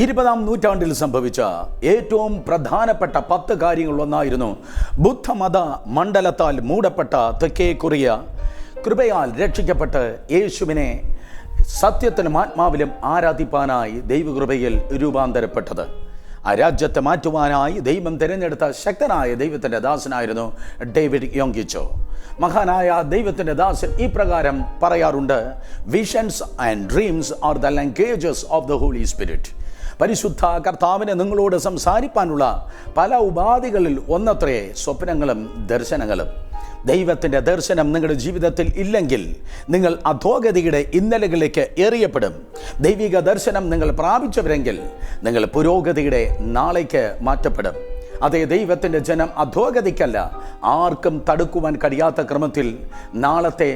20-ാം നൂറ്റാണ്ടിൽ സംഭവിച്ച ഏറ്റവും പ്രധാനപ്പെട്ട 10 കാര്യങ്ങളിലൊന്നായിരുന്നു ബുദ്ധമത മണ്ഡലത്താൽ മൂടപ്പെട്ട തെക്കേ കൊറിയ കൃപയാൽ രക്ഷിക്കപ്പെട്ട് യേശുവിനെ സത്യത്തിലും ആത്മാവിലും ആരാധിപ്പാനായി ദൈവകൃപയിൽ രൂപാന്തരപ്പെട്ടത്. ആ രാജ്യത്തെ മാറ്റുവാനായി ദൈവം തിരഞ്ഞെടുത്ത ശക്തനായ ദൈവത്തിൻ്റെ ദാസനായിരുന്നു ഡേവിഡ് യോങ്കിച്ചോ. മഹാനായ ദൈവത്തിൻ്റെ ദാസൻ ഈ പ്രകാരം പറയാറുണ്ട്: visions and dreams are the languages of the holy spirit. പരിശുദ്ധ കർത്താവിനെ നിങ്ങളോട് സംസാരിപ്പാനുള്ള പല ഉപാധികളിൽ ഒന്നത്രേ സ്വപ്നങ്ങളും ദർശനങ്ങളും. ദൈവത്തിൻ്റെ ദർശനം നിങ്ങളുടെ ജീവിതത്തിൽ ഇല്ലെങ്കിൽ നിങ്ങൾ അധോഗതിയുടെ ഇന്നലകളിലേക്ക് എറിയപ്പെടും. ദൈവിക ദർശനം നിങ്ങൾ പ്രാപിച്ചവരെങ്കിൽ നിങ്ങൾ പുരോഗതിയുടെ നാളേക്ക് മാറ്റപ്പെടും. അതേ, ദൈവത്തിൻ്റെ ജനം അധോഗതിക്കല്ല, ആർക്കും തടുക്കുവാൻ കഴിയാത്ത ക്രമത്തിൽ നാളത്തെ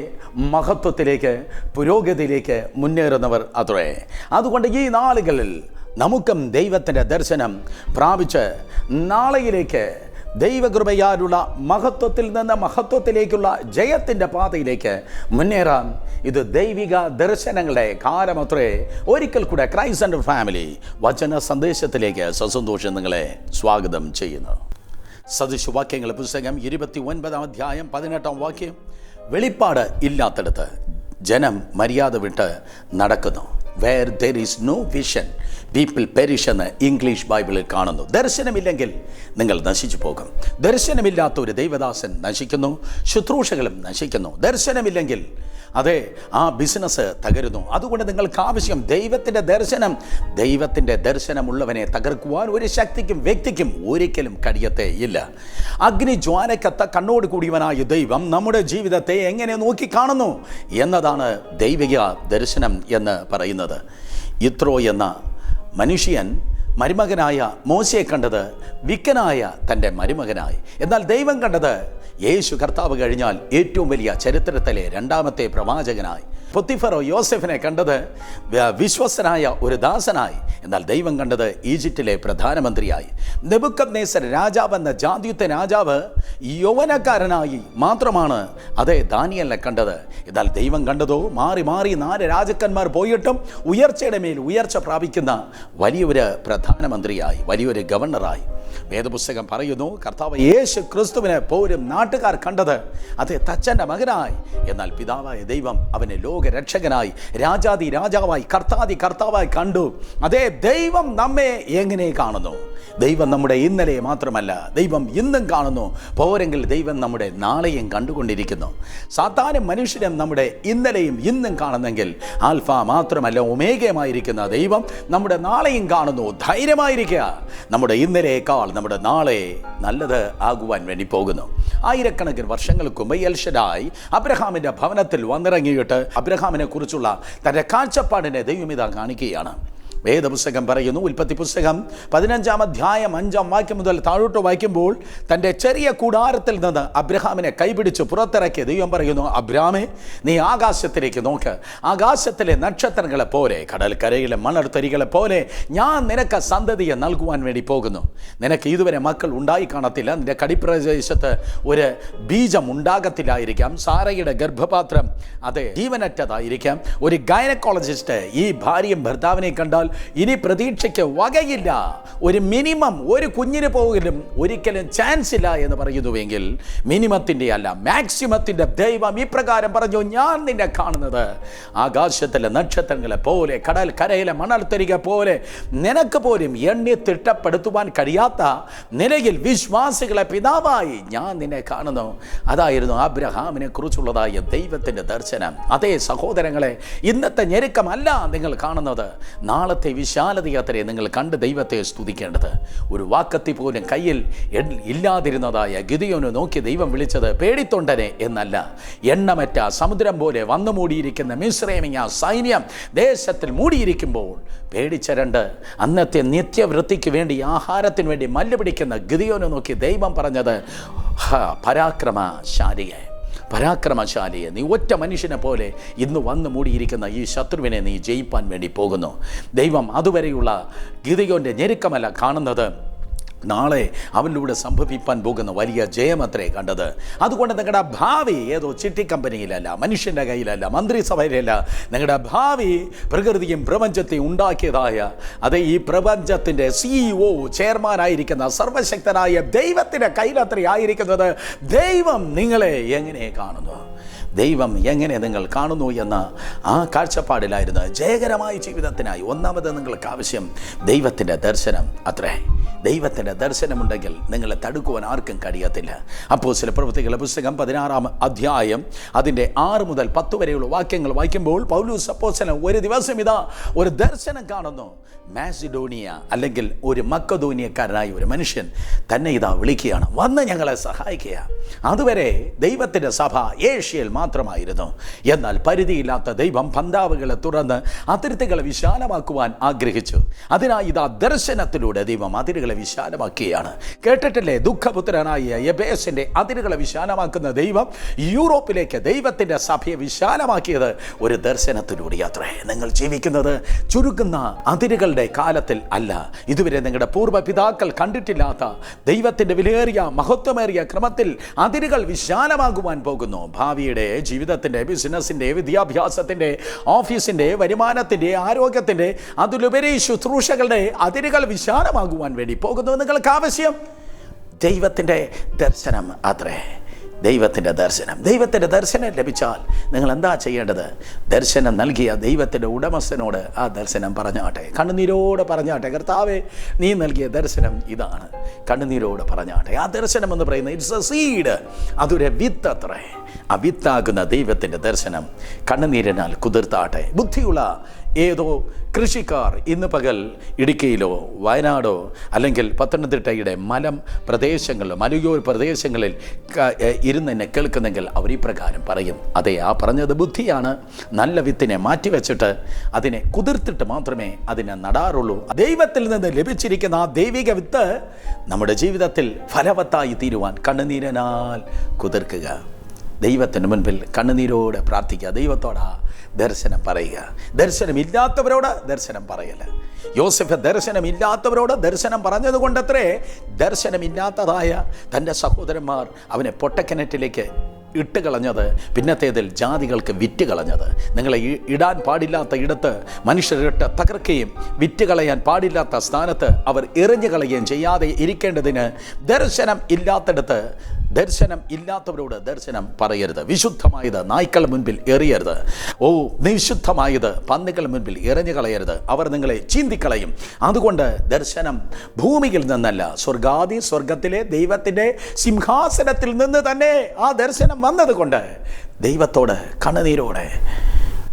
മഹത്വത്തിലേക്ക്, പുരോഗതിയിലേക്ക് മുന്നേറുന്നവർ അത്രേ. അതുകൊണ്ട് ഈ നാളുകളിൽ നമുക്കും ദൈവത്തിൻ്റെ ദർശനം പ്രാപിച്ച് നാളെയിലേക്ക്, ദൈവകൃപയാലുള്ള മഹത്വത്തിൽ നിന്ന് മഹത്വത്തിലേക്കുള്ള ജയത്തിൻ്റെ പാതയിലേക്ക് മുന്നേറാൻ ഇത് ദൈവിക ദർശനങ്ങളുടെ കാലമത്രേ. ഒരിക്കൽ കൂടെ ക്രൈസ്റ്റ് സെൻ്റർ ഫാമിലി വചന സന്ദേശത്തിലേക്ക് സസന്തോഷം നിങ്ങളെ സ്വാഗതം ചെയ്യുന്നു. സദൃശവാക്യങ്ങളുടെ പുസ്തകം 29-ാം അധ്യായം 18-ാം വാക്യം: വെളിപ്പാട് ഇല്ലാത്തടത്ത് ജനം മര്യാദ വിട്ട് നടക്കുന്നു. Where there is no vision, people perish എന്ന് ഇംഗ്ലീഷ് ബൈബിളിൽ കാണുന്നു. ദർശനമില്ലെങ്കിൽ നിങ്ങൾ നശിച്ചു പോകും. ദർശനമില്ലാത്ത ഒരു ദൈവദാസൻ നശിക്കുന്നു, ശുശ്രൂഷകളും നശിക്കുന്നു. ദർശനമില്ലെങ്കിൽ അതെ, ആ ബിസിനസ് തകരുന്നു. അതുകൊണ്ട് നിങ്ങൾക്ക് ആവശ്യം ദൈവത്തിൻ്റെ ദർശനമുള്ളവനെ തകർക്കുവാൻ ഒരു ശക്തിക്കും വ്യക്തിക്കും ഒരിക്കലും കഴിയത്തേ ഇല്ല. അഗ്നിജ്വാലക്കത്ത കണ്ണോട് കൂടിയവനായ ദൈവം നമ്മുടെ ജീവിതത്തെ എങ്ങനെ നോക്കിക്കാണുന്നു എന്നതാണ് ദൈവിക ദർശനം എന്ന് പറയുന്നത്. യിത്രോ എന്ന മനുഷ്യൻ മരുമകനായ മോശയെ കണ്ടത് വിക്കനായ തൻ്റെ മരുമകനായി. എന്നാൽ ദൈവം കണ്ടത് യേശു കർത്താവ് കഴിഞ്ഞാൽ ഏറ്റവും വലിയ ചരിത്രത്തിലെ 2ാമത്തെ പ്രവാചകനായി. പൊത്തിഫറോ യോസെഫിനെ കണ്ടത് വിശ്വസ്തനായ ഒരു ദാസനായി. എന്നാൽ ദൈവം കണ്ടത് ഈജിപ്തിലെ പ്രധാനമന്ത്രിയായി. നെബൂഖദ്നേസർ രാജാവെന്ന ജാതിയുത്ത രാജാവ് യൗവനക്കാരനായി മാത്രമാണ് അതേ ദാനിയേലിനെ കണ്ടത്. എന്നാൽ ദൈവം കണ്ടതോ മാറി 4 രാജാക്കന്മാർ പോയിട്ടും ഉയർച്ചയുടെ മേൽ ഉയർച്ച പ്രാപിക്കുന്ന വലിയൊരു പ്രധാനമന്ത്രിയായി, വലിയൊരു ഗവർണറായി. വേദപുസ്തകം പറയുന്നു, കർത്താവ് യേശു ക്രിസ്തുവിനെ പോലും നാട്ടുകാർ കണ്ടത് അതേ തച്ചൻ്റെ മകനായി. എന്നാൽ പിതാവായ ദൈവം അവനെ ലോകരക്ഷകനായി, രാജാതി രാജാവായി, കർത്താവായി കണ്ടു. അതേ, ദൈവം നമ്മെ എങ്ങനെ കാണുന്നു? ദൈവം നമ്മുടെ ഇന്നലെ മാത്രമല്ല, ദൈവം ഇന്നും കാണുന്നു. പോരെങ്കിൽ ദൈവം നമ്മുടെ നാളെയും കണ്ടുകൊണ്ടിരിക്കുന്നു. സാധാരണ മനുഷ്യരും നമ്മുടെ ഇന്നലെയും ഇന്നും കാണുന്നെങ്കിൽ ആൽഫ മാത്രമല്ല ഒമേഗയുമായിരിക്കുന്ന ദൈവം നമ്മുടെ നാളെയും കാണുന്നു. ധൈര്യമായിരിക്കുക. നമ്മുടെ ഇന്നലെയേക്കാൾ നമ്മുടെ നാളെ നല്ലത് ആകുവാൻ വേണ്ടി പോകുന്നു. ആയിരക്കണക്കിന് വർഷങ്ങൾക്ക് മുമ്പ് എൽ ശദ്ദായ് അബ്രഹാമിൻ്റെ ഭവനത്തിൽ വന്നിറങ്ങിയിട്ട് അബ്രഹാമിനെ കുറിച്ചുള്ള തൻ്റെ കാഴ്ചപ്പാടിനെ ദൈവം ഇതാ കാണിക്കുകയാണ്. വേദപുസ്തകം പറയുന്നു, ഉൽപ്പത്തി പുസ്തകം 15-ാം അധ്യായം 5-ാം വാക്യം മുതൽ താഴോട്ട് വായിക്കുമ്പോൾ തൻ്റെ ചെറിയ കൂടാരത്തിൽ നിന്ന് അബ്രഹാമിനെ കൈപിടിച്ച് പുറത്തിറക്കിയ ദൈവം പറയുന്നു: അബ്രഹാമേ, നീ ആകാശത്തിലേക്ക് നോക്ക്. ആകാശത്തിലെ നക്ഷത്രങ്ങളെ പോലെ, കടൽക്കരയിലെ മണൽത്തരികളെ പോലെ ഞാൻ നിനക്ക് സന്തതിയെ നൽകുവാൻ വേണ്ടി പോകുന്നു. നിനക്ക് ഇതുവരെ മക്കൾ ഉണ്ടായി കാണത്തില്ല. നിന്റെ കടിപ്രദേശത്ത് ഒരു ബീജം ഉണ്ടാകത്തില്ലായിരിക്കാം. സാറയുടെ ഗർഭപാത്രം അതെ ജീവനറ്റതായിരിക്കാം. ഒരു ഗൈനക്കോളജിസ്റ്റ് ഈ ഭാര്യയും ഭർത്താവിനെ കണ്ടാൽ ഇനി പ്രതീക്ഷയ്ക്ക് വകയില്ല, ഒരു മിനിമം ഒരു കുഞ്ഞിന് പോകലും ഒരിക്കലും ചാൻസ് ഇല്ല എന്ന് പറയുന്നുവെങ്കിൽ മിനിമത്തിൻ്റെ അല്ല മാക്സിമത്തിൻ്റെ ദൈവം ഇപ്രകാരം പറഞ്ഞു: ഞാൻ നിന്നെ കാണുന്നത് ആകാശത്തിലെ നക്ഷത്രങ്ങളെ പോലെ, കടൽ കരയിലെ മണൽത്തരിക പോലെ, നിനക്ക് പോലും എണ്ണി തിട്ടപ്പെടുത്തുവാൻ കഴിയാത്ത നിലയിൽ വിശ്വാസികളെ പിതാവായി ഞാൻ നിന്നെ കാണുന്നു. അതായിരുന്നു അബ്രഹാമിനെ കുറിച്ചുള്ളതായ ദൈവത്തിൻ്റെ ദർശനം. അതേ സഹോദരങ്ങളെ, ഇന്നത്തെ ഞെരുക്കമല്ല നിങ്ങൾ കാണുന്നത്, നാളത്തെ വിശാലതയാത്രയെ നിങ്ങൾ കണ്ട് ദൈവത്തെ സ്തുതിക്കേണ്ടത്. ഒരു വാക്കത്തി പോലും കയ്യിൽ ഇല്ലാതിരുന്നതായ ഗിദെയോനെ നോക്കി ദൈവം വിളിച്ചത് പേടിത്തൊണ്ടനെ എന്നല്ല, എണ്ണമറ്റ സമുദ്രം പോലെ വന്നു മൂടിയിരിക്കുന്ന മിസ്രൈമിയ സൈന്യം ദേശത്തിൽ മൂടിയിരിക്കുമ്പോൾ പേടിച്ചരണ്ട് അന്നത്തെ നിത്യവൃത്തിക്ക് വേണ്ടി, ആഹാരത്തിന് വേണ്ടി മല്ലുപിടിക്കുന്ന ഗിദെയോനെ നോക്കി ദൈവം പറഞ്ഞത്: പരാക്രമശാലിയെ, നീ ഒറ്റ മനുഷ്യനെ പോലെ ഇന്ന് വന്ന് മൂടിയിരിക്കുന്ന ഈ ശത്രുവിനെ നീ ജയിപ്പാൻ വേണ്ടി പോകുന്നു. ദൈവം അതുവരെയുള്ള ഗിദെയോന്റെ ഞെരുക്കമല്ല കാണുന്നത്, നാളെ അവനിലൂടെ സംഭവിക്കാൻ പോകുന്ന വലിയ ജയമത്രേ കണ്ടത്. അതുകൊണ്ട് നിങ്ങളുടെ ഭാവി ഏതോ ചിട്ടി കമ്പനിയിലല്ല, മനുഷ്യൻ്റെ കയ്യിലല്ല, മന്ത്രിസഭയിലല്ല. നിങ്ങളുടെ ഭാവി പ്രകൃതിയും പ്രപഞ്ചത്തെയും ഉണ്ടാക്കിയതായ അതേ ഈ പ്രപഞ്ചത്തിൻ്റെ CEO ചെയർമാനായിരിക്കുന്ന സർവശക്തനായ ദൈവത്തിൻ്റെ കയ്യിലത്രേ ആയിരിക്കുന്നത്. ദൈവം നിങ്ങളെ എങ്ങനെ കാണുന്നു, ദൈവം എങ്ങനെ നിങ്ങൾ കാണുന്നു എന്ന ആ കാഴ്ചപ്പാടിലായിരുന്നു ജയകരമായ ജീവിതത്തിനായി ഒന്നാമത് നിങ്ങൾക്ക് ആവശ്യം ദൈവത്തിൻ്റെ ദർശനം അത്രേ. ദൈവത്തിൻ്റെ ദർശനമുണ്ടെങ്കിൽ നിങ്ങളെ തടുക്കുവാൻ ആർക്കും കഴിയത്തില്ല. അപ്പോസ്തല പ്രവൃത്തികളുടെ പുസ്തകം 16-ാം അധ്യായം അതിൻ്റെ 6 മുതൽ 10 വരെയുള്ള വാക്യങ്ങൾ വായിക്കുമ്പോൾ പൗലോസ് അപ്പോസ്തലൻ ഒരു ദിവസം ഇതാ ഒരു ദർശനം കാണുന്നു. മാസിഡോണിയ അല്ലെങ്കിൽ ഒരു മക്കദോനിയക്കാരനായ ഒരു മനുഷ്യൻ തന്നെ ഇതാ വിളിക്കുകയാണ്, വന്ന് ഞങ്ങളെ സഹായിക്കുക. അതുവരെ ദൈവത്തിൻ്റെ സഭ ഏഷ്യയിൽ മാത്രമായിരുന്നു. എന്നാൽ പരിധിയില്ലാത്ത ദൈവം പന്താവുകളെ തുറന്ന് അതിർത്തികളെ വിശാലമാക്കുവാൻ ആഗ്രഹിച്ചു. അതിനായി ഇതാ ദർശനത്തിലൂടെ ദൈവം അതിരുകളെ വിശാലമാക്കുകയാണ്. കേട്ടിട്ടില്ലേ, ദുഃഖപുത്രനായ യബേസിൻ്റെ അതിരുകളെ വിശാലമാക്കുന്ന ദൈവം യൂറോപ്പിലേക്ക് ദൈവത്തിൻ്റെ സഭയെ വിശാലമാക്കിയത് ഒരു ദർശനത്തിലൂടെ അത്രേ. നിങ്ങൾ ജീവിക്കുന്നത് ചുരുക്കുന്ന അതിരുകളുടെ കാലത്തിൽ അല്ല. ഇതുവരെ നിങ്ങളുടെ പൂർവ്വപിതാക്കൾ കണ്ടിട്ടില്ലാത്ത ദൈവത്തിൻ്റെ വിലയേറിയ മഹത്വമേറിയ ക്രമത്തിൽ അതിരുകൾ വിശാലമാകുവാൻ പോകുന്നു. ഭാവിയുടെ ജീവിതത്തിൻ്റെ, ബിസിനസ്സിൻ്റെ, വിദ്യാഭ്യാസത്തിൻ്റെ, ഓഫീസിൻ്റെ, വരുമാനത്തിൻ്റെ, ആരോഗ്യത്തിൻ്റെ, അതിലുപരി ശുശ്രൂഷകളുടെ അതിരുകൾ വിശാലമാകുവാൻ വേണ്ടി പോകുന്നു. നിങ്ങൾക്ക് ആവശ്യം ദൈവത്തിൻ്റെ ദർശനം അത്രേ. ദൈവത്തിൻ്റെ ദർശനം ലഭിച്ചാൽ നിങ്ങൾ എന്താ ചെയ്യേണ്ടത്? ദർശനം നൽകിയ ദൈവത്തിൻ്റെ ഉടമസ്ഥനോട് ആ ദർശനം പറഞ്ഞാട്ടെ, കണ്ണുനീരോടെ പറഞ്ഞാട്ടെ, കർത്താവേ നീ നൽകിയ ദർശനം ഇതാണ്. കണ്ണുനീരോടെ പറഞ്ഞാട്ടെ. ആ ദർശനം എന്ന് പറയുന്നത് ഇറ്റ്സ് എ സീഡ്, അതൊരു വിത്ത് അത്രേ. ആ വിത്താകുന്ന ദൈവത്തിൻ്റെ ദർശനം കണ്ണുനീരിനാൽ കുതിർത്താട്ടെ. ബുദ്ധിയുള്ള ഏതോ കൃഷിക്കാർ ഇന്ന് പകൽ ഇടുക്കിയിലോ വയനാടോ അല്ലെങ്കിൽ പത്തനംതിട്ടയുടെ പ്രദേശങ്ങളിലോ മലയോര പ്രദേശങ്ങളിൽ ഇരുന്ന് എന്നെ കേൾക്കുന്നെങ്കിൽ അവർ ഈ പ്രകാരം പറയും, അതെ, ആ പറഞ്ഞത് ബുദ്ധിയാണ്. നല്ല വിത്തിനെ മാറ്റിവെച്ചിട്ട് അതിനെ കുതിർത്തിട്ട് മാത്രമേ അതിനെ നടാറുള്ളൂ. ദൈവത്തിൽ നിന്ന് ലഭിച്ചിരിക്കുന്ന ആ ദൈവിക വിത്ത് നമ്മുടെ ജീവിതത്തിൽ ഫലവത്തായി തീരുവാൻ കണ്ണുനീരിനാൽ കുതിർക്കുക. ദൈവത്തിന് മുൻപിൽ കണ്ണുനീരോടെ പ്രാർത്ഥിക്കുക, ദൈവത്തോടാ ദർശനം പറയുക. ദർശനമില്ലാത്തവരോട് ദർശനം പറയല്ല. യോസഫ് ദർശനമില്ലാത്തവരോട് ദർശനം പറഞ്ഞതുകൊണ്ടത്രേ ദർശനമില്ലാത്തതായ തൻ്റെ സഹോദരന്മാർ അവനെ പൊട്ടക്കിണറ്റിലേക്ക് ഇട്ട് കളഞ്ഞത്, പിന്നത്തേതിൽ ജാതികൾക്ക് വിറ്റ് കളഞ്ഞത്. നിങ്ങളെ ഇടാൻ പാടില്ലാത്ത ഇടത്ത് മനുഷ്യരിട്ട് തകർക്കുകയും വിറ്റ് കളയാൻ പാടില്ലാത്ത സ്ഥാനത്ത് അവർ എറിഞ്ഞു കളയുകയും ചെയ്യാതെ ഇരിക്കേണ്ടതിന് ദർശനം ഇല്ലാത്തടത്ത് ദർശനം ഇല്ലാത്തവരോട് ദർശനം പറയരുത്. വിശുദ്ധമായത് നായ്ക്കൾ മുൻപിൽ എറിയരുത്. നിശുദ്ധമായത് പന്നികൾ മുൻപിൽ എറിഞ്ഞു കളയരുത്, അവർ നിങ്ങളെ ചീന്തിക്കളയും. അതുകൊണ്ട് ദർശനം ഭൂമിയിൽ നിന്നല്ല, സ്വർഗത്തിലെ ദൈവത്തിൻ്റെ സിംഹാസനത്തിൽ നിന്ന് തന്നെ ആ ദർശനം വന്നതുകൊണ്ട് ദൈവത്തോട് കണ്ണുനീരോടെ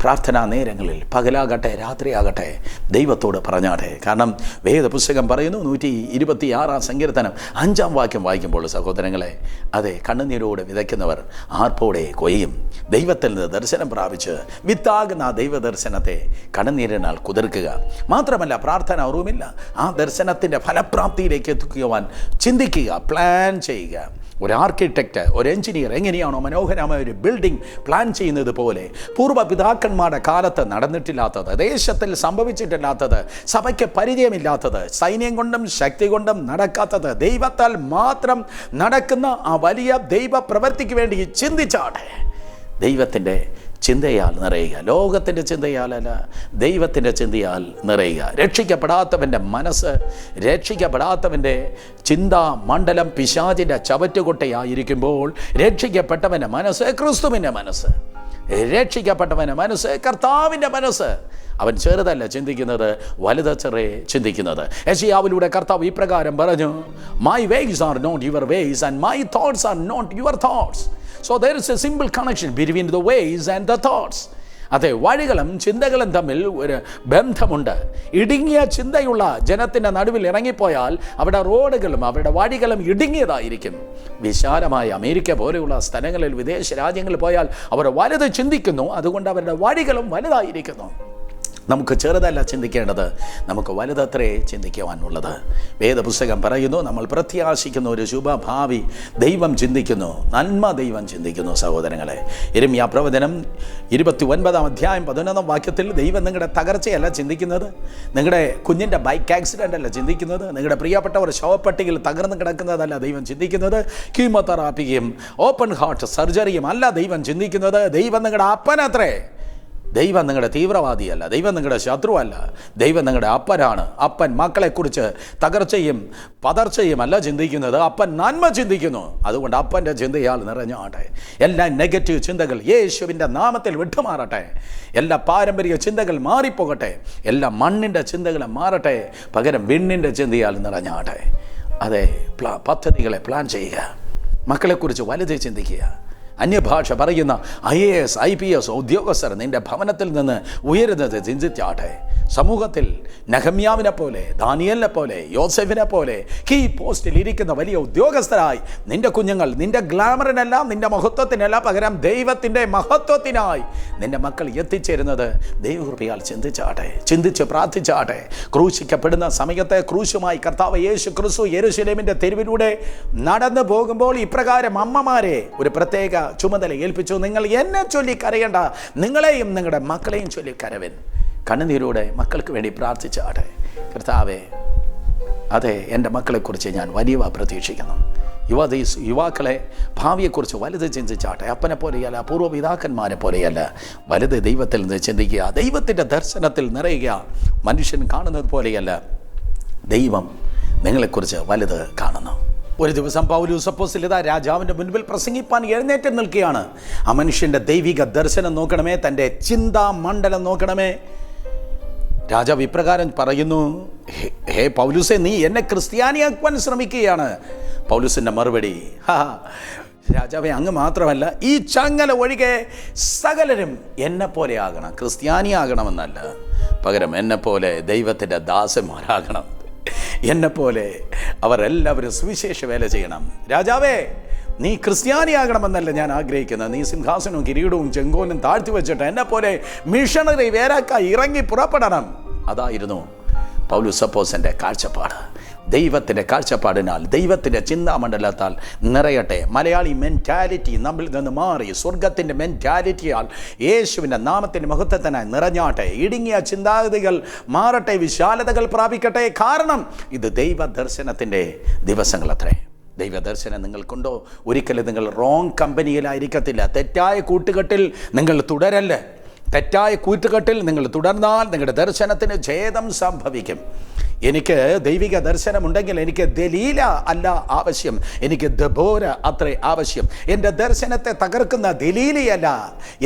പ്രാർത്ഥനാ നേരങ്ങളിൽ പകലാകട്ടെ രാത്രിയാകട്ടെ ദൈവത്തോട് പറഞ്ഞാട്ടെ. കാരണം വേദപുസ്തകം പറയുന്നു, 126-ാം സങ്കീർത്തനം 5-ാം വാക്യം വായിക്കുമ്പോൾ സഹോദരങ്ങളെ, അതെ, കണ്ണുനീരോട് വിതയ്ക്കുന്നവർ ആർപ്പോടെ കൊയ്യും. ദൈവത്തിൽ നിന്ന് ദർശനം പ്രാപിച്ച് വിത്താകുന്ന ആ ദൈവദർശനത്തെ കണ്ണുനീരിനാൽ കുതിർക്കുക. മാത്രമല്ല, പ്രാർത്ഥന റൂമില്ല, ആ ദർശനത്തിൻ്റെ ഫലപ്രാപ്തിയിലേക്ക് എത്തിക്കുവാൻ ചിന്തിക്കുക, പ്ലാൻ ചെയ്യുക. ഒരു ആർക്കിടെക്റ്റ്, ഒരു എഞ്ചിനീയർ എങ്ങനെയാണോ മനോഹരമായ ഒരു ബിൽഡിംഗ് പ്ലാൻ ചെയ്യുന്നത് പോലെ പൂർവ്വപിതാക്കന്മാരുടെ കാലത്ത് നടന്നിട്ടില്ലാത്തത്, ദേശത്തിൽ സംഭവിച്ചിട്ടില്ലാത്തത്, സഭയ്ക്ക് പരിചയമില്ലാത്തത്, സൈന്യം കൊണ്ടും ശക്തി കൊണ്ടും നടക്കാത്തത്, ദൈവത്താൽ മാത്രം നടക്കുന്ന ആ വലിയ ദൈവ പ്രവൃത്തിക്ക് വേണ്ടി ചിന്തിച്ചാട്ടെ. ദൈവത്തിൻ്റെ ചിന്തയാൽ നിറയുക, ലോകത്തിൻ്റെ ചിന്തയാലല്ല, ദൈവത്തിൻ്റെ ചിന്തയാൽ നിറയുക. രക്ഷിക്കപ്പെടാത്തവൻ്റെ മനസ്സ്, രക്ഷിക്കപ്പെടാത്തവൻ്റെ ചിന്താ മണ്ഡലം പിശാചിൻ്റെ ചവറ്റുകൊട്ടയായിരിക്കുമ്പോൾ രക്ഷിക്കപ്പെട്ടവൻ്റെ മനസ്സ് ക്രിസ്തുവിൻ്റെ മനസ്സ്, രക്ഷിക്കപ്പെട്ടവൻ്റെ മനസ്സ് കർത്താവിൻ്റെ മനസ്സ്. അവൻ ചെറുതല്ല ചിന്തിക്കുന്നത്, വലുതച്ചെറേ ചിന്തിക്കുന്നത്. യെശയ്യാവിലൂടെ കർത്താവ് ഇപ്രകാരം പറഞ്ഞു, my ways are not your ways and my thoughts are not your thoughts. So there is a simple connection between the ways and the thoughts. അതെ, വഴികളും ചിന്തകളും തമ്മിൽ ഒരു ബന്ധമുണ്ട്. ഇടുങ്ങിയ ചിന്തയുള്ള ജനത്തിൻ്റെ നടുവിൽ ഇറങ്ങിപ്പോയാൽ അവിടെ റോഡുകളും അവരുടെ വഴികളും ഇടുങ്ങിയതായിരിക്കും. വിശാലമായ അമേരിക്ക പോലെയുള്ള സ്ഥലങ്ങളിൽ, വിദേശ രാജ്യങ്ങളിൽ പോയാൽ അവർ വലുത് ചിന്തിക്കുന്നു, അതുകൊണ്ട് അവരുടെ വഴികളും വലുതായിരിക്കുന്നു. നമുക്ക് ചെറുതല്ല ചിന്തിക്കേണ്ടത്, നമുക്ക് വലുതത്രേ ചിന്തിക്കുവാനുള്ളത്. വേദപുസ്തകം പറയുന്നു, നമ്മൾ പ്രത്യാശിക്കുന്ന ഒരു ശുഭഭാവി ദൈവം ചിന്തിക്കുന്നു, നന്മ ദൈവം ചിന്തിക്കുന്നു. സഹോദരങ്ങളെ, യിരെമ്യാ പ്രവചനം 29 അധ്യായം 11 വാക്യത്തിൽ ദൈവം നിങ്ങളുടെ തകർച്ചയല്ല ചിന്തിക്കുന്നത്, നിങ്ങളുടെ കുഞ്ഞിൻ്റെ ബൈക്ക് ആക്സിഡൻ്റ് അല്ല ചിന്തിക്കുന്നത്, നിങ്ങളുടെ പ്രിയപ്പെട്ടവർ ശവപ്പെട്ടിയിൽ തകർന്ന് കിടക്കുന്നതല്ല ദൈവം ചിന്തിക്കുന്നത്, കീമോതെറാപ്പിയും ഓപ്പൺ ഹാർട്ട് സർജറിയും അല്ല ദൈവം ചിന്തിക്കുന്നത്. ദൈവം നിങ്ങളുടെ അപ്പനത്രേ. ദൈവം നിങ്ങളുടെ തീവ്രവാദിയല്ല, ദൈവം നിങ്ങളുടെ ശത്രുവല്ല, ദൈവം നിങ്ങളുടെ അപ്പനാണ്. അപ്പൻ മക്കളെക്കുറിച്ച് തകർച്ചയും പതർച്ചയും അല്ല ചിന്തിക്കുന്നത്, അപ്പൻ നന്മ ചിന്തിക്കുന്നു. അതുകൊണ്ട് അപ്പൻ്റെ ചിന്തയാൽ നിറഞ്ഞാട്ടെ. എല്ലാ നെഗറ്റീവ് ചിന്തകൾ യേശുവിൻ്റെ നാമത്തിൽ വിട്ടുമാറട്ടെ. എല്ലാ പാരമ്പര്യ ചിന്തകൾ മാറിപ്പോകട്ടെ. എല്ലാ മണ്ണിൻ്റെ ചിന്തകൾ മാറട്ടെ. പകരം വിണ്ണിൻ്റെ ചിന്തയാൽ നിറഞ്ഞാട്ടെ. അതെ, പദ്ധതികളെ പ്ലാൻ ചെയ്യുക, മക്കളെക്കുറിച്ച് വലുത് ചിന്തിക്കുക. അന്യഭാഷ പറയുന്ന IAS IPS ഉദ്യോഗസ്ഥർ നിന്റെ ഭവനത്തിൽ നിന്ന് ഉയരുന്നത് ചിന്തിച്ചാട്ടെ. സമൂഹത്തിൽ നെഹമ്യാവിനെ പോലെ, ദാനിയേലിനെ പോലെ, യോസെഫിനെ പോലെ കീ പോസ്റ്റിൽ ഇരിക്കുന്ന വലിയ ഉദ്യോഗസ്ഥരായി നിന്റെ കുഞ്ഞുങ്ങൾ നിന്റെ ഗ്ലാമറിനല്ല, നിന്റെ മഹത്വത്തിനല്ല, പകരം ദൈവത്തിൻ്റെ മഹത്വത്തിനായി നിന്റെ മക്കൾ എത്തിച്ചേരുന്നത് ദൈവകൃപയാൽ ചിന്തിച്ചാട്ടെ, ചിന്തിച്ച് പ്രാർത്ഥിച്ചാട്ടെ. ക്രൂശിക്കപ്പെടുന്ന സമയത്തെ ക്രൂശുമായി കർത്താവ് യേശു ക്രിസ്തു യെരുശലേമിൻ്റെ തെരുവിലൂടെ നടന്നു പോകുമ്പോൾ ഇപ്രകാരം അമ്മമാരെ ഒരു പ്രത്യേക ചുമതല ഏൽപ്പിച്ചു. നിങ്ങൾ എന്നെ ചൊല്ലി കരയണ്ട, നിങ്ങളെയും നിങ്ങളുടെ മക്കളെയും ചൊല്ലി കരവൻ. കണ്ണുനീരോടെ മക്കൾക്ക് വേണ്ടി പ്രാർത്ഥിച്ചാട്ടെ. കർത്താവേ, അതെ, എൻ്റെ മക്കളെക്കുറിച്ച് ഞാൻ വലിയ പ്രതീക്ഷിക്കുന്നു. യുവാക്കളെ ഭാവിയെക്കുറിച്ച് വലുത് ചിന്തിച്ചാട്ടെ. അപ്പനെ പോലെയല്ല, പൂർവ്വപിതാക്കന്മാരെ പോലെയല്ല, വലുത് ദൈവത്തിൽ നിന്ന് ചിന്തിക്കുക, ദൈവത്തിൻ്റെ ദർശനത്തിൽ നിറയുക. മനുഷ്യൻ കാണുന്നത് പോലെയല്ല, ദൈവം നിങ്ങളെക്കുറിച്ച് വലുത് കാണുന്നു. ഒരു ദിവസം പൗലോസ് അപ്പോസ്തലൻ രാജാവിൻ്റെ മുൻപിൽ പ്രസംഗിപ്പാൻ എഴുന്നേറ്റ് നിൽക്കുകയാണ്. ആ മനുഷ്യൻ്റെ ദൈവിക ദർശനം നോക്കണമേ, തൻ്റെ ചിന്താ മണ്ഡലം നോക്കണമേ. രാജാവ് ഇപ്രകാരം പറയുന്നു, ഹേ പൗലോസേ, നീ എന്നെ ക്രിസ്ത്യാനിയാക്കുവാൻ ശ്രമിക്കുകയാണ്. പൗലോസിൻ്റെ മറുപടി, രാജാവേ, അങ്ങ് മാത്രമല്ല, ഈ ചങ്ങല ഒഴികെ സകലരും എന്നെ പോലെ ആകണം. ക്രിസ്ത്യാനിയാകണമെന്നല്ല, പകരം എന്നെപ്പോലെ ദൈവത്തിൻ്റെ ദാസന്മാരാകണം. എന്നെപ്പോലെ അവരെല്ലാവരും സുവിശേഷ വേല ചെയ്യണം. രാജാവേ, നീ ക്രിസ്ത്യാനിയാകണമെന്നല്ല ഞാൻ ആഗ്രഹിക്കുന്നത്, നീ സിംഹാസനവും കിരീടവും ചെങ്കോലും താഴ്ത്തി വെച്ചിട്ട് എന്നെപ്പോലെ മിഷണറി വേലക്കായി ഇറങ്ങി പുറപ്പെടണം. അതായിരുന്നു പൗലോസ് അപ്പോസ്തലൻ്റെ കാഴ്ചപ്പാട്. ദൈവത്തിൻ്റെ കാഴ്ചപ്പാടിനാൽ, ദൈവത്തിൻ്റെ ചിന്താമണ്ഡലത്താൽ നിറയട്ടെ. മലയാളി മെൻറ്റാലിറ്റി നമ്മിൽ നിന്ന് മാറി സ്വർഗത്തിൻ്റെ മെൻറ്റാലിറ്റിയാൽ യേശുവിൻ്റെ നാമത്തിൻ്റെ മഹത്വത്തിനായി നിറഞ്ഞാട്ടെ. ഇടുങ്ങിയ ചിന്താഗതികൾ മാറട്ടെ, വിശാലതകൾ പ്രാപിക്കട്ടെ. കാരണം ഇത് ദൈവദർശനത്തിൻ്റെ ദിവസങ്ങളത്രേ. ദൈവദർശനം നിങ്ങൾക്കുണ്ടോ? ഒരിക്കലും നിങ്ങൾ റോങ് കമ്പനിയിലായിരിക്കത്തില്ല. തെറ്റായ കൂട്ടുകെട്ടിൽ നിങ്ങൾ തുടരല്ലേ. തെറ്റായ കൂട്ടുകെട്ടിൽ നിങ്ങൾ തുടർന്നാൽ നിങ്ങളുടെ ദർശനത്തിന് ഛേദം സംഭവിക്കും. എനിക്ക് ദൈവിക ദർശനമുണ്ടെങ്കിൽ എനിക്ക് ദലീല അല്ല ആവശ്യം, എനിക്ക് ദബോര അത്രേ ആവശ്യം. എൻ്റെ ദർശനത്തെ തകർക്കുന്ന ദലീലയല്ല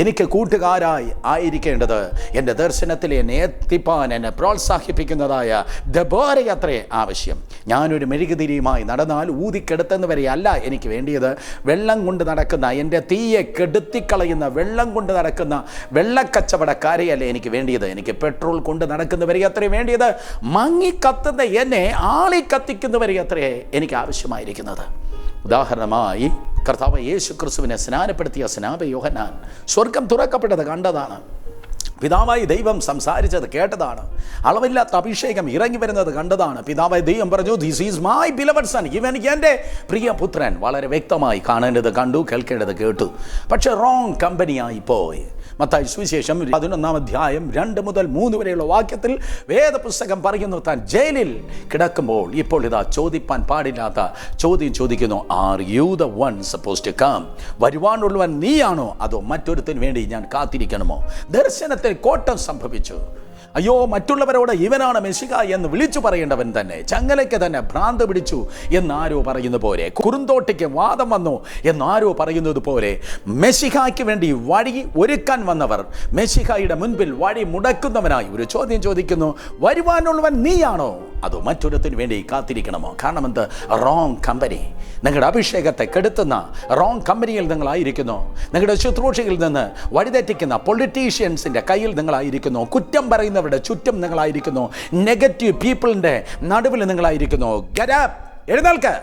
എനിക്ക് കൂട്ടുകാരായി ആയിരിക്കേണ്ടത്. എൻ്റെ ദർശനത്തിൽ എന്നെ എത്തിപ്പാൻ, എന്നെ പ്രോത്സാഹിപ്പിക്കുന്നതായ ദബോര അത്രേ ആവശ്യം. ഞാനൊരു മെഴുകുതിരിയുമായി നടന്നാൽ ഊതിക്കെടുത്തുന്നവരെ അല്ല എനിക്ക് വേണ്ടിയത്. വെള്ളം കൊണ്ട് നടക്കുന്ന, എൻ്റെ തീയെ കെടുത്തിക്കളയുന്ന വെള്ളം കൊണ്ട് നടക്കുന്ന വെള്ളക്കച്ചവടക്കാരെയല്ല എനിക്ക് വേണ്ടിയത്. എനിക്ക് പെട്രോൾ കൊണ്ട് നടക്കുന്നവരെ അത്രേ വേണ്ടിയത്. കത്തുന്ന എന്നെ ആളി കത്തിക്കുന്നവരെ അത്രേ എനിക്ക് ആവശ്യമായിരിക്കുന്നത്. ഉദാഹരണമായി കർത്താവ് യേശു ക്രിസ്തുവിനെ സ്നാനപ്പെടുത്തിയ സ്നാപക യോഹന്നാൻ സ്വർഗം തുറക്കപ്പെട്ടത് കണ്ടതാണ്. പിതാവായി ദൈവം സംസാരിച്ചത് കേട്ടതാണ്. അളവില്ലാത്ത അഭിഷേകം ഇറങ്ങി വരുന്നത് കണ്ടതാണ്. പിതാവായി ദൈവം പറഞ്ഞു, this is my beloved sun, ഇവൻ എൻ്റെ പ്രിയപുത്രൻ. വളരെ വ്യക്തമായി കാണേണ്ടത് കണ്ടു, കേൾക്കേണ്ടത് കേട്ടു. പക്ഷെ റോങ് കമ്പനിയായി പോയി. മത്തായി സുവിശേഷം 11 അധ്യായം 2 മുതൽ 3 വരെയുള്ള വാക്യത്തിൽ വേദപുസ്തകം പറയുന്നു, താൻ ജയിലിൽ കിടക്കുമ്പോൾ ഇപ്പോൾ ഇതാ ചോദിപ്പാൻ പാടില്ലാത്ത ചോദ്യം ചോദിക്കുന്നു. Are you the one suppose to come? വരുവാനുള്ളവൻ നീയാണോ, അതോ മറ്റൊരുത്തിന് വേണ്ടി ഞാൻ കാത്തിരിക്കണമോ? ദർശനത്തിൽ കോട്ടം സംഭവിച്ചു. അയ്യോ, മറ്റുള്ളവരോട് ഇവനാണ് മെസ്സിഹ എന്ന് വിളിച്ചു പറയേണ്ടവൻ തന്നെ ചങ്ങലയ്ക്ക് തന്നെ ഭ്രാന്ത് പിടിച്ചു എന്നാരോ പറയുന്ന പോലെ, കുറുന്തോട്ടിക്ക് വാദം വന്നു എന്നാരോ പറയുന്നത് പോലെ, മെസ്സിഹായ്ക്ക് വേണ്ടി വഴി ഒരുക്കാൻ വന്നവർ മെസ്സിഹായുടെ മുൻപിൽ വഴി മുടക്കുന്നവനായി ഒരു ചോദ്യം ചോദിക്കുന്നു, വരുവാനുള്ളവൻ നീയാണോ, അതോ മറ്റൊരുത്തിന് വേണ്ടി കാത്തിരിക്കണമോ? കാരണം എന്ത്? Wrong company. നിങ്ങളുടെ അഭിഷേകത്തെ കെടുത്തുന്ന റോങ് കമ്പനിയിൽ നിങ്ങളായിരിക്കുന്നു. നിങ്ങളുടെ ശുശ്രൂഷയിൽ നിന്ന് വഴിതെറ്റിക്കുന്ന പൊളിറ്റീഷ്യൻസിൻ്റെ കയ്യിൽ നിങ്ങളായിരിക്കുന്നു. കുറ്റം പറയുന്നവരുടെ ചുറ്റും നിങ്ങളായിരിക്കുന്നു. നെഗറ്റീവ് പീപ്പിളിൻ്റെ നടുവിൽ നിങ്ങളായിരിക്കുന്നു. Get up, എഴുന്നേൽക്ക്.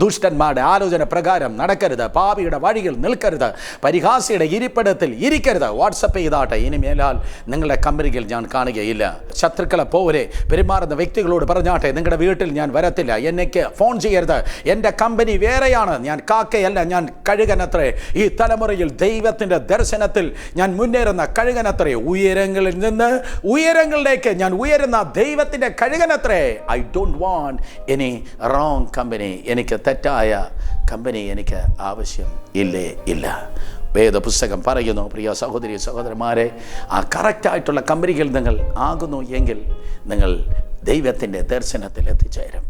ദുഷ്ടന്മാരുടെ ആലോചന പ്രകാരം നടക്കരുത്, പാപിയുടെ വഴികൾ നിൽക്കരുത്, പരിഹാസിയുടെ ഇരിപ്പിടത്തിൽ ഇരിക്കരുത്. വാട്സപ്പ് ചെയ്താട്ടെ, ഇനി മേലാൽ നിങ്ങളുടെ കമ്പനികൾ ഞാൻ കാണുകയില്ല. ശത്രുക്കളെ പോലെ പെരുമാറുന്ന വ്യക്തികളോട് പറഞ്ഞാട്ടെ, നിങ്ങളുടെ വീട്ടിൽ ഞാൻ വരത്തില്ല, എനിക്ക് ഫോൺ ചെയ്യരുത്, എൻ്റെ കമ്പനി വേറെയാണ്, ഞാൻ കാക്കയല്ല, ഞാൻ കഴുകനത്രേ. ഈ തലമുറയിൽ ദൈവത്തിൻ്റെ ദർശനത്തിൽ ഞാൻ മുന്നേറുന്ന കഴുകനത്രേ. ഉയരങ്ങളിൽ നിന്ന് ഉയരങ്ങളിലേക്ക് ഞാൻ ഉയരുന്ന ദൈവത്തിൻ്റെ കഴുകനത്രേ. I don't want any wrong company. എനിക്ക് തെറ്റായ കമ്പനി എനിക്ക് ആവശ്യം ഇല്ല. വേദപുസ്തകം പറയുന്നു, പ്രിയ സഹോദരി സഹോദരന്മാരെ, ആ കറക്റ്റായിട്ടുള്ള കമ്പനികൾ നിങ്ങൾ ആകുന്നു എങ്കിൽ നിങ്ങൾ ദൈവത്തിൻ്റെ ദർശനത്തിൽ എത്തിച്ചേരും.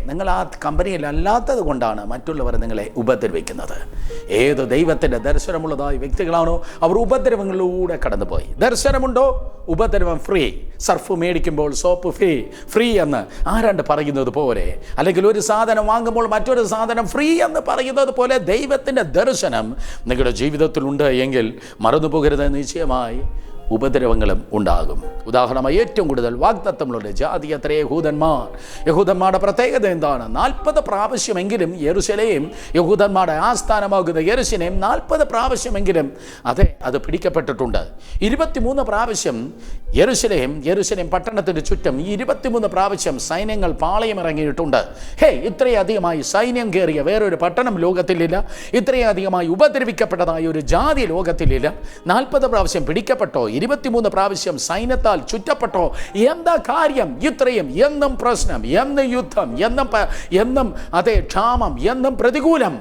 നിങ്ങൾ ആ കമ്പനിയിൽ അല്ലാത്തത് കൊണ്ടാണ് മറ്റുള്ളവർ നിങ്ങളെ ഉപദ്രവിക്കുന്നത്. ഏത് ദൈവത്തിൻ്റെ ദർശനമുള്ളതായ വ്യക്തികളാണോ അവർ ഉപദ്രവങ്ങളിലൂടെ കടന്നുപോയി. ദർശനമുണ്ടോ, ഉപദ്രവം ഫ്രീ. സർഫ് മേടിക്കുമ്പോൾ സോപ്പ് ഫ്രീ എന്ന് ആരാണ്ട് പറയുന്നത് പോലെ, അല്ലെങ്കിൽ ഒരു സാധനം വാങ്ങുമ്പോൾ മറ്റൊരു സാധനം ഫ്രീ എന്ന് പറയുന്നത് പോലെ ദൈവത്തിൻ്റെ ദർശനം നിങ്ങളുടെ ജീവിതത്തിലുണ്ട് എങ്കിൽ മറന്നു പോകരുത്, നിശ്ചയമായി ഉപദ്രവങ്ങളും ഉണ്ടാകും. ഉദാഹരണമായി ഏറ്റവും കൂടുതൽ വാഗ്ദത്തമുള്ള ജാതി അത്ര യഹൂദന്മാരുടെ പ്രത്യേകത എന്താണ്? 40 പ്രാവശ്യമെങ്കിലും യെരുശലേം, യഹൂദന്മാരുടെ ആസ്ഥാനമാകുന്ന യെരുശലേം 40 പ്രാവശ്യമെങ്കിലും അത് പിടിക്കപ്പെട്ടിട്ടുണ്ട്. 23 പ്രാവശ്യം യെരുശലേം പട്ടണത്തിന് ചുറ്റും 23 പ്രാവശ്യം സൈന്യങ്ങൾ പാളയമിറങ്ങിയിട്ടുണ്ട്. ഇത്രയധികമായി സൈന്യം കയറിയ വേറൊരു പട്ടണം ലോകത്തിലില്ല. ഇത്രയധികമായി ഉപദ്രവിക്കപ്പെട്ടതായ ഒരു ജാതി ലോകത്തിലില്ല. 40 പ്രാവശ്യം പിടിക്കപ്പെട്ടോ, 23 പ്രാവശ്യം സൈന്യത്താൽ ചുറ്റപ്പെട്ടോ. എന്താ കാര്യം? ഇത്രയും എന്നും പ്രശ്നം, എന്നും യുദ്ധം, എന്നും ക്ഷാമം, എന്നും പ്രതികൂലം,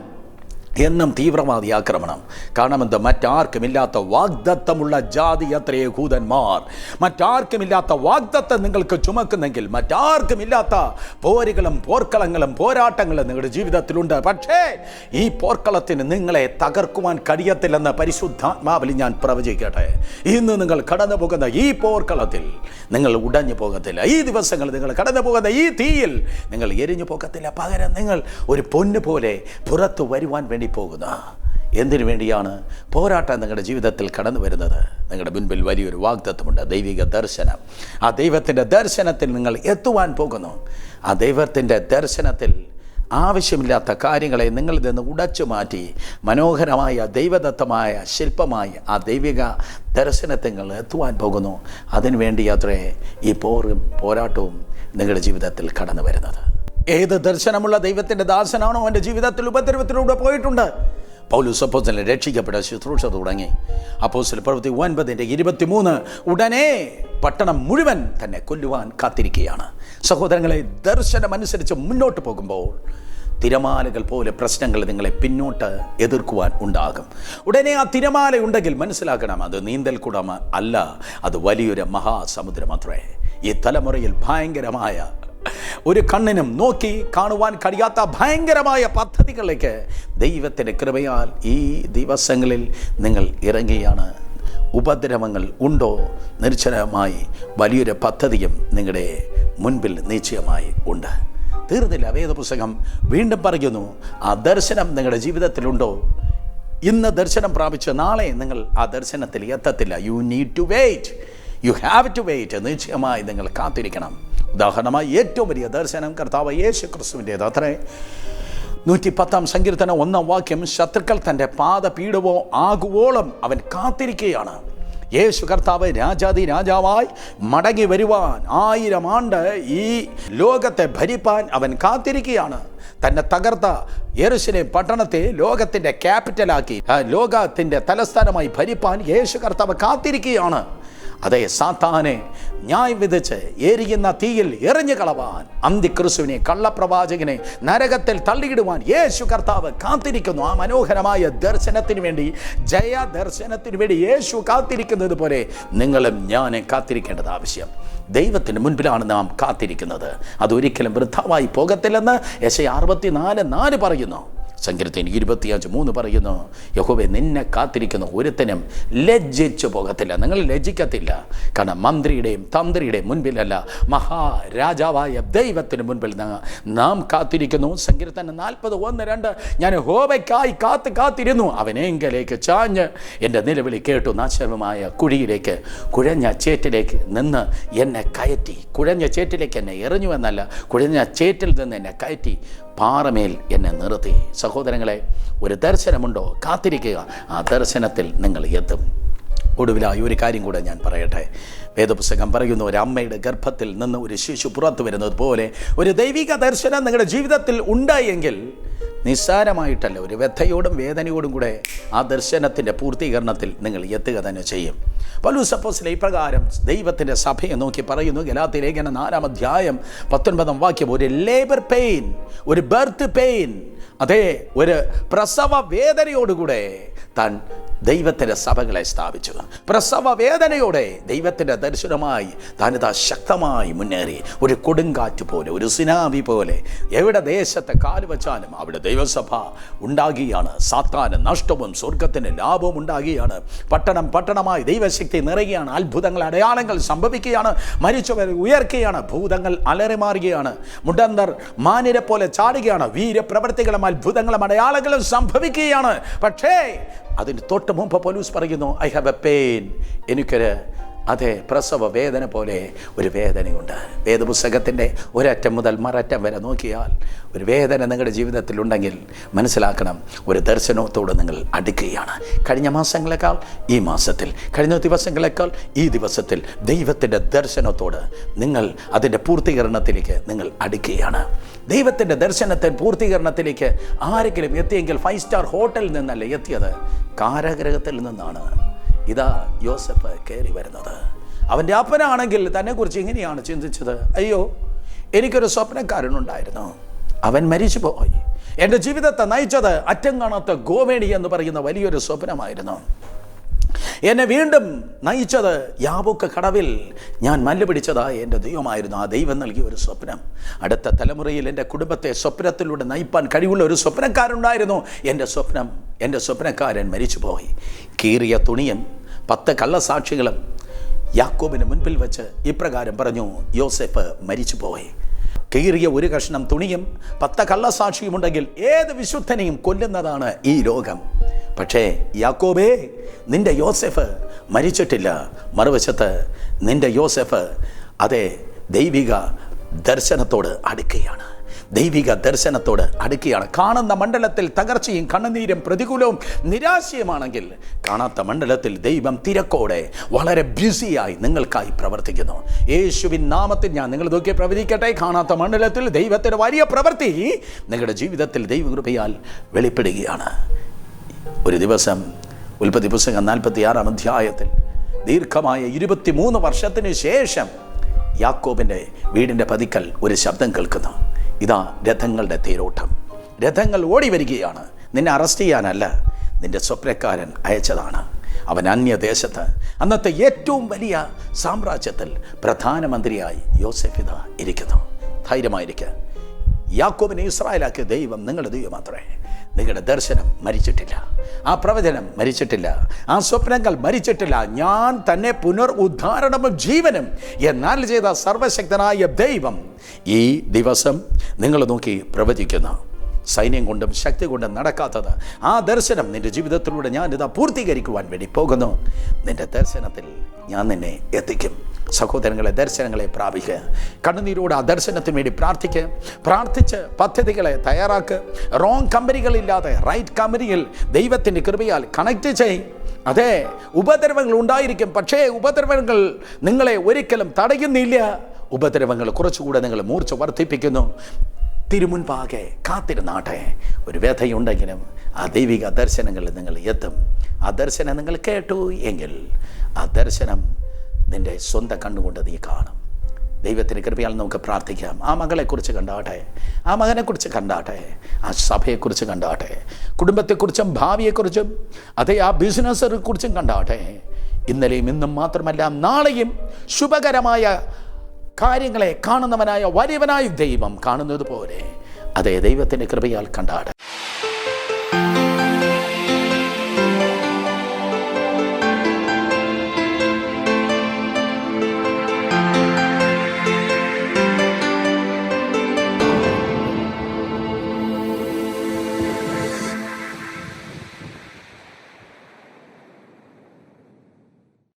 എന്നും തീവ്രവാദി ആക്രമണം. കാരണമെന്ത്? മറ്റാർക്കുമില്ലാത്ത വാഗ്ദത്തമുള്ള ജാതി അത്രേ യഹൂദന്മാർ. മറ്റാർക്കുമില്ലാത്ത വാഗ്ദത്തം നിങ്ങൾക്ക് ചുമക്കുന്നെങ്കിൽ, മറ്റാർക്കുമില്ലാത്ത പോരുകളും പോർക്കളങ്ങളും പോരാട്ടങ്ങളും നിങ്ങളുടെ ജീവിതത്തിലുണ്ട്. പക്ഷേ ഈ പോർക്കളത്തിന് നിങ്ങളെ തകർക്കുവാൻ കഴിയത്തില്ലെന്ന് പരിശുദ്ധാത്മാവിൽ ഞാൻ പ്രവചിക്കട്ടെ. ഇന്ന് നിങ്ങൾ കടന്നു പോകുന്ന ഈ പോർക്കളത്തിൽ നിങ്ങൾ ഉടഞ്ഞു പോകത്തില്ല. ഈ ദിവസങ്ങൾ നിങ്ങൾ കടന്നു പോകുന്ന ഈ തീയിൽ നിങ്ങൾ എരിഞ്ഞു പോകത്തില്ല. പകരം നിങ്ങൾ ഒരു പൊന്നു പോലെ പുറത്തു വരുവാൻ വേണ്ടി പോകുന്ന. എന്തിനു വേണ്ടിയാണ്? പോരാട്ടം നിങ്ങളുടെ ജീവിതത്തിൽ കടന്നു വരുന്നത്. നിങ്ങളുടെ മുൻപിൽ വലിയൊരു വാഗ്ദത്തമുണ്ട്, ദൈവിക ദർശനം. ആ ദൈവത്തിൻ്റെ ദർശനത്തിൽ നിങ്ങൾ എത്തുവാൻ പോകുന്നു. ആ ദൈവത്തിൻ്റെ ദർശനത്തിൽ ആവശ്യമില്ലാത്ത കാര്യങ്ങളെ നിങ്ങളിൽ നിന്ന് ഉടച്ചു മാറ്റി മനോഹരമായ ദൈവദത്തമായ ശില്പമായ ആ ദൈവിക ദർശനത്തിൽ നിങ്ങൾ എത്തുവാൻ പോകുന്നു. അതിനുവേണ്ടി അത്രേ ഈ പോരാട്ടവും നിങ്ങളുടെ ജീവിതത്തിൽ കടന്നു വരുന്നത്. ഏത് ദർശനമുള്ള ദൈവത്തിൻ്റെ ദാസനാണോ അവൻ്റെ ജീവിതത്തിൽ ഉപദ്രവത്തിലൂടെ പോയിട്ടുണ്ട്. പൗലോസ് അപ്പോസ്തലൻ രക്ഷിക്കപ്പെട്ട ശുശ്രൂഷ തുടങ്ങി. അപ്പോസ്തല പ്രവൃത്തി 9:23 ഉടനെ പട്ടണം മുഴുവൻ തന്നെ കൊല്ലുവാൻ കാത്തിരിക്കുകയാണ്. സഹോദരങ്ങളെ, ദർശനമനുസരിച്ച് മുന്നോട്ട് പോകുമ്പോൾ തിരമാലകൾ പോലെ പ്രശ്നങ്ങൾ നിങ്ങളെ പിന്നോട്ട് എതിർക്കുവാൻ ഉണ്ടാകും. ഉടനെ ആ തിരമാലയുണ്ടെങ്കിൽ മനസ്സിലാക്കണം, അത് നീന്തൽക്കുടം അല്ല, അത് വലിയൊരു മഹാസമുദ്രം അത്രേ. ഈ തലമുറയിൽ ഭയങ്കരമായ ഒരു കണ്ണിനും നോക്കി കാണുവാൻ കഴിയാത്ത ഭയങ്കരമായ പദ്ധതികളിലേക്ക് ദൈവത്തിൻ്റെ കൃപയാൽ ഈ ദിവസങ്ങളിൽ നിങ്ങൾ ഇറങ്ങിയാണ്. ഉപദ്രവങ്ങൾ ഉണ്ടോ? നിശ്ചയമായി വലിയൊരു പദ്ധതിയും നിങ്ങളുടെ മുൻപിൽ നിശ്ചയമായി ഉണ്ട്. തീർന്നില്ല. വേദപുസ്തകം വീണ്ടും പറയുന്നു, ആ ദർശനം നിങ്ങളുടെ ജീവിതത്തിലുണ്ടോ? ഇന്ന് ദർശനം പ്രാപിച്ച് നാളെ നിങ്ങൾ ആ ദർശനത്തിൽ എത്തത്തില്ല. You need to wait, you have to wait. നിശ്ചയമായി നിങ്ങൾ കാത്തിരിക്കണം. ഉദാഹരണമായി ഏറ്റവും വലിയ ദർശനം കർത്താവ് യേശു ക്രിസ്തുവിൻ്റേത് അത്രേ. 110-ാം സങ്കീർത്തനം 1-ാം വാക്യം, ശത്രുക്കൾ തൻ്റെ പാദപീഠമോ ആകുവോളം അവൻ കാത്തിരിക്കുകയാണ്. യേശു കർത്താവ് രാജാവായി മടങ്ങി വരുവാൻ 1000 ആണ്ട് ഈ ലോകത്തെ ഭരിപ്പാൻ അവൻ കാത്തിരിക്കുകയാണ്. തന്നെ തകർത്ത യെരുശലേം പട്ടണത്തെ ലോകത്തിൻ്റെ ക്യാപിറ്റലാക്കി ലോകത്തിൻ്റെ തലസ്ഥാനമായി ഭരിപ്പാൻ യേശു കർത്താവ് കാത്തിരിക്കുകയാണ്. അതേ, സാത്താനെ ന്യായം വിധിച്ച് എരിയുന്ന തീയിൽ എറിഞ്ഞു കളവാൻ, അന്തിക്രിസ്തുവിനെ, കള്ളപ്രവാചകനെ നരകത്തിൽ തള്ളിയിടുവാൻ യേശു കർത്താവ് കാത്തിരിക്കുന്നു. ആ മനോഹരമായ ദർശനത്തിന് വേണ്ടി, ജയദർശനത്തിന് വേണ്ടി യേശു കാത്തിരിക്കുന്നത് പോലെ നിങ്ങളും ഞാനും കാത്തിരിക്കേണ്ടത് ആവശ്യം. ദൈവത്തിന് മുൻപിലാണ് നാം കാത്തിരിക്കുന്നത്. അതൊരിക്കലും വൃഥാവായി പോകത്തില്ലെന്ന് യെശയ്യാ 64:4 പറയുന്നു. സങ്കീർത്തനം 25:3 പറയുന്നു, യഹോവേ നിന്നെ കാത്തിരിക്കുന്ന ഒരുത്തനും ലജ്ജിച്ചു പോകത്തില്ല. നിങ്ങൾ ലജ്ജിക്കത്തില്ല. കാരണം മന്ത്രിയുടെയും തന്ത്രിയുടെയും മുൻപിലല്ല, മഹാരാജാവായ ദൈവത്തിന് മുൻപിൽ നാം കാത്തിരിക്കുന്നു. സങ്കീർത്തനം 40:1-2 ഞാൻ യഹോവയ്ക്കായി കാത്തിരുന്നു, അവനെങ്കിലേക്ക് ചാഞ്ഞ് എൻ്റെ നിലവിളി കേട്ടു. നാശമായ കുഴിയിലേക്ക്, കുഴഞ്ഞ ചേറ്റിലേക്ക് നിന്ന് എന്നെ കയറ്റി. കുഴഞ്ഞ ചേറ്റിലേക്ക് എന്നെ എറിഞ്ഞു എന്നല്ല, കുഴഞ്ഞ ചേറ്റിൽ നിന്ന് എന്നെ കയറ്റി പാറമേൽ എന്നെ നിർത്തി. സഹോദരങ്ങളെ, ഒരു ദർശനമുണ്ടോ? കാത്തിരിക്കുക, ആ ദർശനത്തിൽ നിങ്ങൾ എത്തും. ഒടുവിലായി ഒരു കാര്യം കൂടെ ഞാൻ പറയട്ടെ. വേദപുസ്തകം പറയുന്നു, ഒരു അമ്മയുടെ ഗർഭത്തിൽ നിന്ന് ഒരു ശിശു പുറത്തു വരുന്നത് പോലെ ഒരു ദൈവിക ദർശനം നിങ്ങളുടെ ജീവിതത്തിൽ ഉണ്ടായെങ്കിൽ നിസ്സാരമായിട്ടല്ല, ഒരു വ്യഥയോടും വേദനയോടും കൂടെ ആ ദർശനത്തിൻ്റെ പൂർത്തീകരണത്തിൽ നിങ്ങൾ എത്തുക തന്നെ ചെയ്യും. പൗലോസ് അപ്പോസ്തലൻ ഇപ്രകാരം ദൈവത്തിൻ്റെ സഭയെ നോക്കി പറയുന്നു, ഗലാത്യ ലേഖനം 4-ാം അധ്യായം 19-ാം വാക്യം, ഒരു ലേബർ പെയിൻ, ഒരു ബർത്ത് പെയിൻ, അതേ ഒരു പ്രസവ വേദനയോടുകൂടെ താൻ ദൈവത്തിൻ്റെ സഭകളെ സ്ഥാപിച്ചു. പ്രസവ വേദനയോടെ ദൈവത്തിൻ്റെ ദർശനമായി താനിതാ ശക്തമായി മുന്നേറി. ഒരു കൊടുങ്കാറ്റ് പോലെ, ഒരു സുനാമി പോലെ എവിടെ ദേശത്തെ കാലുവച്ചാലും അവിടെ ദൈവസഭ ഉണ്ടാകുകയാണ്. സാത്താന് നഷ്ടവും സ്വർഗത്തിന് ലാഭവും ഉണ്ടാകുകയാണ്. പട്ടണം പട്ടണമായി ദൈവശക്തി നിറയുകയാണ്. അത്ഭുതങ്ങൾ, അടയാളങ്ങൾ സംഭവിക്കുകയാണ്. മരിച്ചവർ ഉയർക്കുകയാണ്. ഭൂതങ്ങൾ അലറിമാറുകയാണ്. മുടന്തർ മാനിനെ പോലെ ചാടുകയാണ്. വീരപ്രവർത്തികളും അത്ഭുതങ്ങളും അടയാളങ്ങളും സംഭവിക്കുകയാണ്. പക്ഷേ അതിന് തൊട്ട് മുമ്പ് പൗലോസ് പറയുന്നു, ഐ ഹാവ് എ പെയിൻ, എനിക്കൊരു അതെ പ്രസവ വേദന പോലെ ഒരു വേദനയുണ്ട്. വേദപുസ്തകത്തിൻ്റെ ഒരറ്റം മുതൽ മററ്റം വരെ നോക്കിയാൽ ഒരു വേദന നിങ്ങളുടെ ജീവിതത്തിലുണ്ടെങ്കിൽ മനസ്സിലാക്കണം, ഒരു ദർശനത്തോട് നിങ്ങൾ അടുക്കുകയാണ്. കഴിഞ്ഞ മാസങ്ങളെക്കാൾ ഈ മാസത്തിൽ, കഴിഞ്ഞ ദിവസങ്ങളെക്കാൾ ഈ ദിവസത്തിൽ ദൈവത്തിൻ്റെ ദർശനത്തോട് നിങ്ങൾ അതിൻ്റെ പൂർത്തീകരണത്തിലേക്ക് നിങ്ങൾ അടുക്കുകയാണ്. ദൈവത്തിൻ്റെ ദർശനത്തെ പൂർത്തീകരണത്തിലേക്ക് ആരെങ്കിലും എത്തിയെങ്കിൽ 5 സ്റ്റാർ ഹോട്ടലിൽ നിന്നല്ല എത്തിയത്, കാരാഗൃഹത്തിൽ നിന്നാണ്. ഇതാ യോസഫ് കയറി വരുന്നത്. അവൻ്റെ അപ്പനാണെങ്കിൽ തന്നെക്കുറിച്ച് ഇങ്ങനെയാണ് ചിന്തിച്ചത്, അയ്യോ എനിക്കൊരു സ്വപ്നക്കാരനുണ്ടായിരുന്നു, അവൻ മരിച്ചു പോയി. എൻ്റെ ജീവിതത്തെ നയിച്ചത് അറ്റം കാണാത്ത ഗോവേണി എന്ന് പറയുന്ന വലിയൊരു സ്വപ്നമായിരുന്നു. എന്നെ വീണ്ടും നയിച്ചത് യാബോക്ക് കടവിൽ ഞാൻ മല്ല് പിടിച്ചതായ എൻ്റെ ദൈവമായിരുന്നു. ആ ദൈവം നൽകിയ ഒരു സ്വപ്നം. അടുത്ത തലമുറയിൽ എൻ്റെ കുടുംബത്തെ സ്വപ്നത്തിലൂടെ നയിപ്പാൻ കഴിവുള്ള ഒരു സ്വപ്നക്കാരുണ്ടായിരുന്നു. എൻ്റെ സ്വപ്നക്കാരൻ മരിച്ചുപോയി. കീറിയ തുണിയും 10 കള്ളസാക്ഷികളും യാക്കോബിന് മുൻപിൽ വെച്ച് ഇപ്രകാരം പറഞ്ഞു, യോസേഫ് മരിച്ചുപോയി. കീറിയ ഒരു കഷ്ണം തുണിയും 10 കള്ളസാക്ഷിയുമുണ്ടെങ്കിൽ ഏത് വിശുദ്ധനെയും കൊല്ലുന്നതാണ് ഈ ലോകം. പക്ഷേ യാക്കോബേ, നിന്റെ യോസേഫ് മരിച്ചിട്ടില്ല. മറുവശത്ത് നിന്റെ യോസേഫ് അതെ ദൈവിക ദർശനത്തോട് അടുക്കുകയാണ്. ദൈവിക ദർശനത്തോട് അടുക്കുകയാണ്. കാണുന്ന മണ്ഡലത്തിൽ തകർച്ചയും കണ്ണുനീരും പ്രതികൂലവും നിരാശയുമാണെങ്കിൽ, കാണാത്ത മണ്ഡലത്തിൽ ദൈവം തിരക്കോടെ വളരെ ബിസിയായി നിങ്ങൾക്കായി പ്രവർത്തിക്കുന്നു. യേശുവിൻ നാമത്തിൽ ഞാൻ നിങ്ങൾ നോക്കി പ്രവചിക്കട്ടെ, കാണാത്ത മണ്ഡലത്തിൽ ദൈവത്തിൻ്റെ വലിയ പ്രവൃത്തി നിങ്ങളുടെ ജീവിതത്തിൽ ദൈവകൃപയാൽ വെളിപ്പെടുകയാണ്. ഒരു ദിവസം ഉൽപ്പത്തി പുസ്തകം 46-ാം അധ്യായത്തിൽ ദീർഘമായ 23 വർഷത്തിന് ശേഷം യാക്കോബിൻ്റെ വീടിൻ്റെ പതിക്കൽ ഒരു ശബ്ദം കേൾക്കുന്നു. ഇതാ രഥങ്ങളുടെ തേരോട്ടം, രഥങ്ങൾ ഓടി വരികയാണ്. നിന്നെ അറസ്റ്റ് ചെയ്യാനല്ല, നിന്റെ സ്വപ്നക്കാരൻ അയച്ചതാണ്. അവൻ അന്യദേശത്ത് അന്നത്തെ ഏറ്റവും വലിയ സാമ്രാജ്യത്തിൽ പ്രധാനമന്ത്രിയായി യോസേഫ് ഇതാ ഇരിക്കുന്നു. ധൈര്യമായിരിക്കുക. യാക്കോബിനെ ഇസ്രായേലാക്കിയ ദൈവം നിങ്ങളുടെ ദൈവം മാത്രമേ. നിങ്ങളുടെ ദർശനം മരിച്ചിട്ടില്ല, ആ പ്രവചനം മരിച്ചിട്ടില്ല, ആ സ്വപ്നങ്ങൾ മരിച്ചിട്ടില്ല. ഞാൻ തന്നെ പുനരുദ്ധാരണവും ജീവനും എന്നാൽ ചെയ്ത സർവശക്തനായ ദൈവം ഈ ദിവസം നിങ്ങൾ നോക്കി പ്രവചിക്കുന്നു. സൈന്യം കൊണ്ടും ശക്തി കൊണ്ടും നടക്കാത്തത് ആ ദർശനം നിന്റെ ജീവിതത്തിലൂടെ ഞാൻ ഇതാ പൂർത്തീകരിക്കുവാൻ വേണ്ടി പോകുന്നു. നിന്റെ ദർശനത്തിൽ ഞാൻ നിന്നെ എത്തിക്കും. സഹോദരങ്ങളെ, ദർശനങ്ങളെ പ്രാപിക്കുക. കണ്ണുനീരോട് ആ ദർശനത്തിന് വേണ്ടി പ്രാർത്ഥിച്ച് പദ്ധതികളെ തയ്യാറാക്കുക. റോങ് കമ്പനികളില്ലാതെ റൈറ്റ് കമ്പനിയിൽ ദൈവത്തിൻ്റെ കൃപയാൽ കണക്ട് ചെയ്യും. അതെ, ഉപദ്രവങ്ങൾ ഉണ്ടായിരിക്കും, പക്ഷേ ഉപദ്രവങ്ങൾ നിങ്ങളെ ഒരിക്കലും തടയുന്നില്ല. ഉപദ്രവങ്ങൾ കുറച്ചുകൂടെ നിങ്ങൾ മൂർച്ച വർദ്ധിപ്പിക്കുന്നു. തിരുമുൻപാകെ കാത്തിരുന്നാട്ടെ. ഒരു വ്യഥയുണ്ടെങ്കിലും ആ ദൈവിക ദർശനങ്ങളിൽ നിങ്ങൾ എത്തും. ആ ദർശനം നിങ്ങൾ കേട്ടു എങ്കിൽ ആ ദർശനം നിൻ്റെ സ്വന്തം കണ്ണുകൊണ്ട് നീ കാണും. ദൈവത്തിൻ്റെ കൃപയാൽ നമുക്ക് പ്രാർത്ഥിക്കാം. ആ മകളെക്കുറിച്ച് കണ്ടാട്ടെ, ആ മകനെക്കുറിച്ച് കണ്ടാട്ടെ, ആ സഭയെക്കുറിച്ച് കണ്ടാട്ടെ, കുടുംബത്തെക്കുറിച്ചും ഭാവിയെക്കുറിച്ചും അതേ ആ ബിസിനസ്സിനെ കുറിച്ചും കണ്ടാട്ടെ. ഇന്നലെയും ഇന്നും മാത്രമല്ല നാളെയും ശുഭകരമായ കാര്യങ്ങളെ കാണുന്നവനായ വലിയവനായ ദൈവം കാണുന്നത് പോലെ അതേ ദൈവത്തിൻ്റെ കൃപയാൽ കണ്ടാട്ടെ.